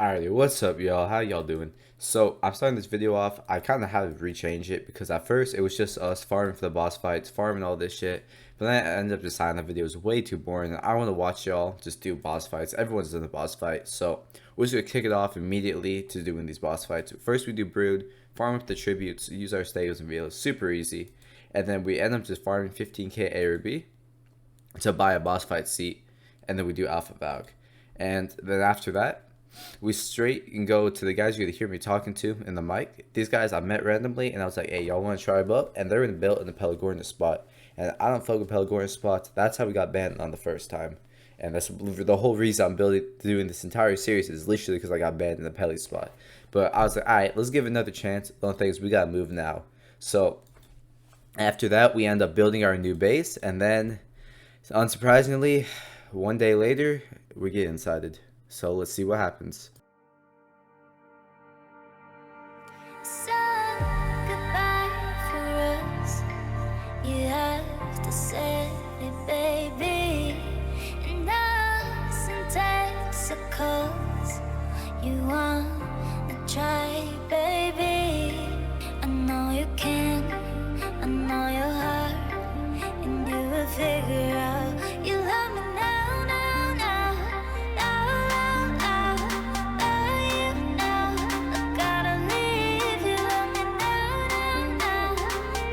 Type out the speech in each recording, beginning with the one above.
Alrighty, what's up, y'all? How y'all doing? So, I'm starting this video off. I kind of had to rechange it because at first it was just us farming for the boss fights, farming all this shit. But then I ended up deciding the video was way too boring. I want to watch y'all just do boss fights. Everyone's done a boss fight, so we're just gonna kick it off immediately to doing these boss fights. First, we do Brood, farm up the tributes, use our stables and reveals, super easy. And then we end up just farming 15k A or B to buy a boss fight seat, and then we do Alpha Valg. And then after that, we straight and go to the guys you're gonna hear me talking to in the mic. These guys I met randomly, and I was like, "Hey, y'all want to tribe up?" And they're in built in the Pelagornis spot, and I don't fuck with Pelagornis spots. That's how we got banned on the first time, and that's the whole reason I'm doing this entire series is literally because I got banned in the Peli spot. But I was like, "All right, let's give it another chance." The only thing is we gotta move now. So after that, we end up building our new base, and then unsurprisingly, one day later, we get incited. So let's see what happens. So goodbye for us. You have to say it, baby. And us in Texas, you wanna try, baby. I know you can, I know your heart, and you will figure out you love me now, now, now, now, now, now, you know I gotta leave you, love me now, now,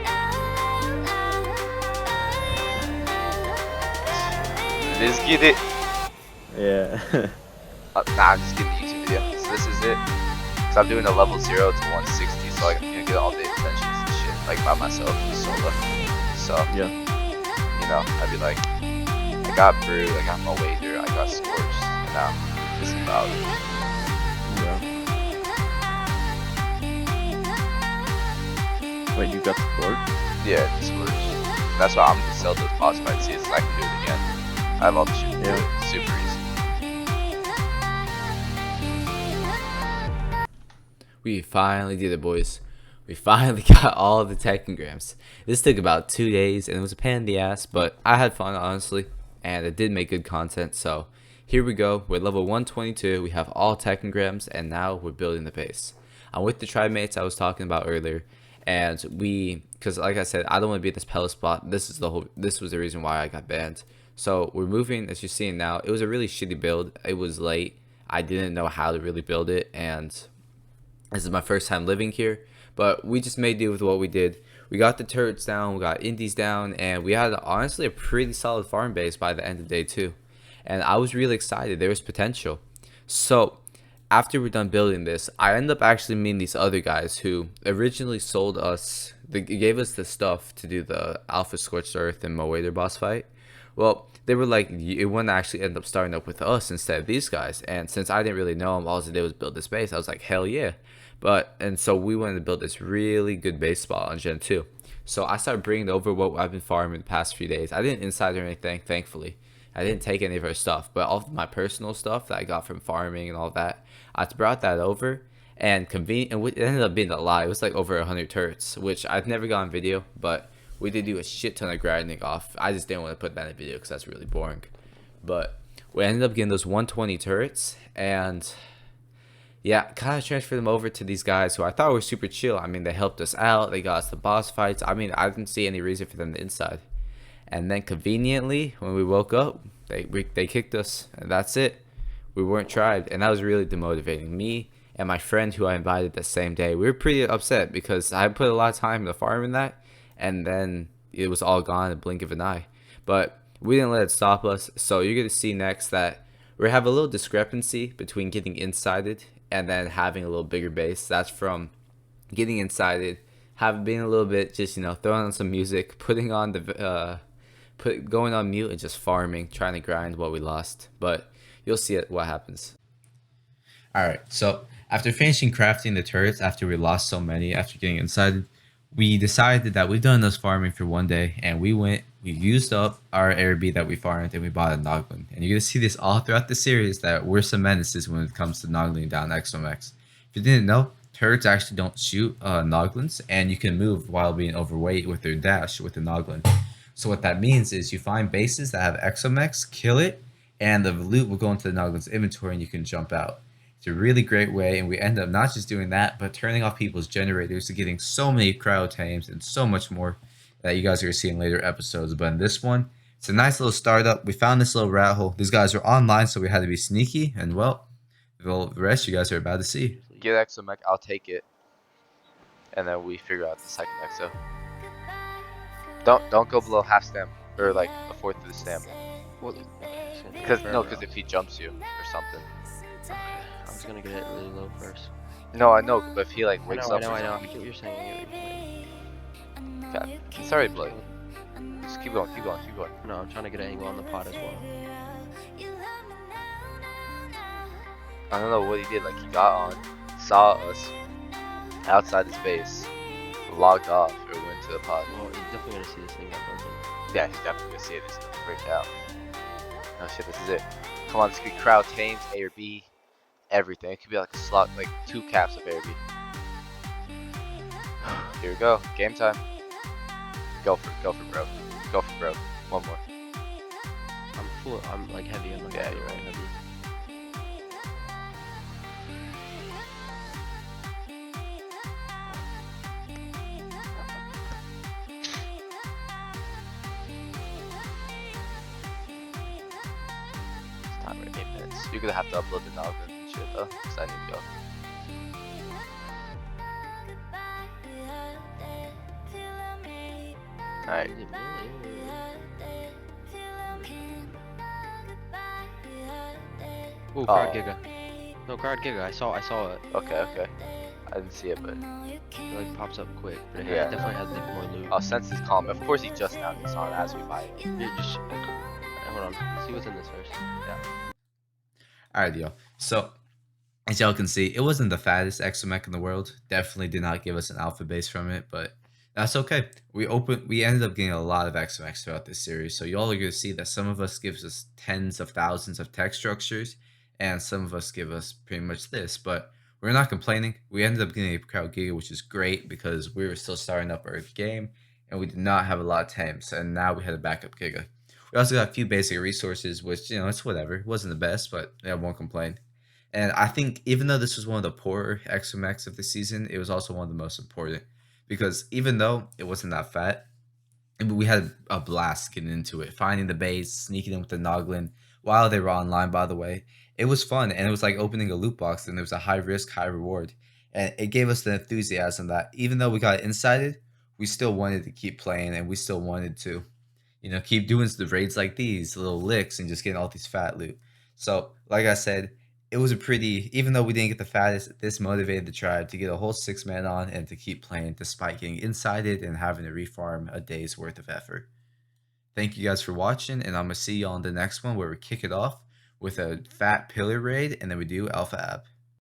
now, now, now, you know Let's get it. Yeah. Nah, I'm just getting the YouTube video. So this is it. Cause I'm doing a level 0 to 160, so I'm gonna get all the extensions and shit, like by myself, solo. So, Yeah. you know, I'd be like, I got Brood, I got my Wager, I got Scorched, and now this is about it. Yeah. Wait, you got the board? Yeah, Scorched. That's why I'm gonna sell those boss fight seats so I can do it again. I have all the shit to do it. Super easy. We finally did it, boys. We finally got all the Tekgrams. This took about 2 days, and it was a pain in the ass, but I had fun, honestly, and it did make good content. So here we go. We're level 122. We have all Tekgrams, and now we're building the base. I'm with the tribe mates I was talking about earlier, and because like I said, I don't want to be at this Pella spot. This was the reason why I got banned. So we're moving, as you're seeing now. It was a really shitty build. It was late. I didn't know how to really build it, and this is my first time living here, but we just made do with what we did. We got the turrets down, we got indies down, and we had honestly a pretty solid farm base by the end of day 2. And I was really excited. There was potential. So after we're done building this, I ended up actually meeting these other guys who originally sold us, they gave us the stuff to do the Alpha Scorched Earth and Moader boss fight. Well, they were like, it wouldn't actually end up starting up with us instead of these guys. And since I didn't really know them, all I did was build this base. I was like, hell yeah. And so we wanted to build this really good base spot on Gen 2. So I started bringing over what I've been farming the past few days. I didn't inside or anything, thankfully. I didn't take any of our stuff, but all of my personal stuff that I got from farming and all that, I brought that over. And it ended up being a lot. It was like over 100 turrets, which I've never got on video, but we did do a shit ton of grinding off. I just didn't want to put that in video because that's really boring. But we ended up getting those 120 turrets, and yeah, kind of transferred them over to these guys who I thought were super chill. I mean, they helped us out. They got us the boss fights. I mean, I didn't see any reason for them to inside. And then conveniently, when we woke up, they kicked us, and that's it. We weren't tried, and that was really demotivating. Me and my friend who I invited the same day, we were pretty upset because I put a lot of time into farming that, and then it was all gone in a blink of an eye. But we didn't let it stop us. So you're gonna see next that we have a little discrepancy between getting insided and then having a little bigger base. That's from getting incited, being a little bit just, you know, throwing on some music, putting on the going on mute and just farming, trying to grind what we lost. But you'll see what happens. All right, so after finishing crafting the turrets, after we lost so many, after getting incited, we decided that we've done this farming for one day, and we used up our Airbnb that we farmed, and we bought a Noglin. And you're gonna see this all throughout the series that we're some menaces when it comes to Nogling down XOMX. If you didn't know, turrets actually don't shoot Noglins, and you can move while being overweight with their dash with the Noglin. So what that means is you find bases that have XOMX, kill it, and the loot will go into the Noglin's inventory and you can jump out. It's a really great way, and we end up not just doing that, but turning off people's generators and getting so many cryo tames and so much more that you guys are going to see in later episodes. But in this one, it's a nice little startup. We found this little rat hole. These guys are online, so we had to be sneaky, and well, the rest you guys are about to see. Get exomech, I'll take it. And then we figure out the second exo. Don't go below half stamp, or like a fourth of the stamp. Well, Because if he jumps you or something. I was gonna get it really low first. No, I know, but if he like I wakes know, up. I get what you're saying. Okay. Sorry, Blake. Just keep going. No, I'm trying to get an angle on the pot as well. I don't know what he did. Like he got on, saw us outside his base, logged off, or went to the pod. Well, he's definitely gonna see this thing got broken. Yeah, he's definitely gonna see it. It's gonna break out. Oh shit, this is it. Come on, this could be crowd tames, A or B, everything. It could be like a slot, like 2 caps of A or B. Here we go, game time. Go for broke. Go for broke. One more. I'm like heavy. I'm like Yeah, heavy, you're right. heavy. It's time right 8 minutes. You're gonna have to upload the Noglin and shit though, because I need to go. Alright. Ooh, card Giga. No, card Giga. I saw it. Okay. I didn't see it, but It like pops up quick, but it Yeah. definitely has like more loot. I'll sense his calm. Of course, he just now gets on as we buy it. Yeah, just hold on. Let's see what's in this first. Alright, y'all. So, as y'all can see, it wasn't the fattest exomech in the world. Definitely did not give us an alpha base from it, but that's okay. We ended up getting a lot of exomechs throughout this series, so y'all are going to see that some of us gives us tens of thousands of tech structures, and some of us give us pretty much this, but we're not complaining. We ended up getting a crowd giga, which is great because we were still starting up our game, and we did not have a lot of tames, and now we had a backup giga. We also got a few basic resources, which, it's whatever. It wasn't the best, but I won't complain. And I think even though this was one of the poorer exomechs of the season, it was also one of the most important. Because even though it wasn't that fat, we had a blast getting into it. Finding the base, sneaking in with the Noglin, while they were online, by the way. It was fun, and it was like opening a loot box, and there was a high risk, high reward. And it gave us the enthusiasm that even though we got insided, we still wanted to keep playing, and we still wanted to keep doing the raids like these, little licks, and just getting all these fat loot. So, like I said, it was even though we didn't get the fattest, this motivated the tribe to get a whole 6-man on and to keep playing despite getting insided and having to refarm a day's worth of effort. Thank you guys for watching, and I'm going to see y'all in the next one where we kick it off with a fat pillar raid, and then we do Alpha Ab.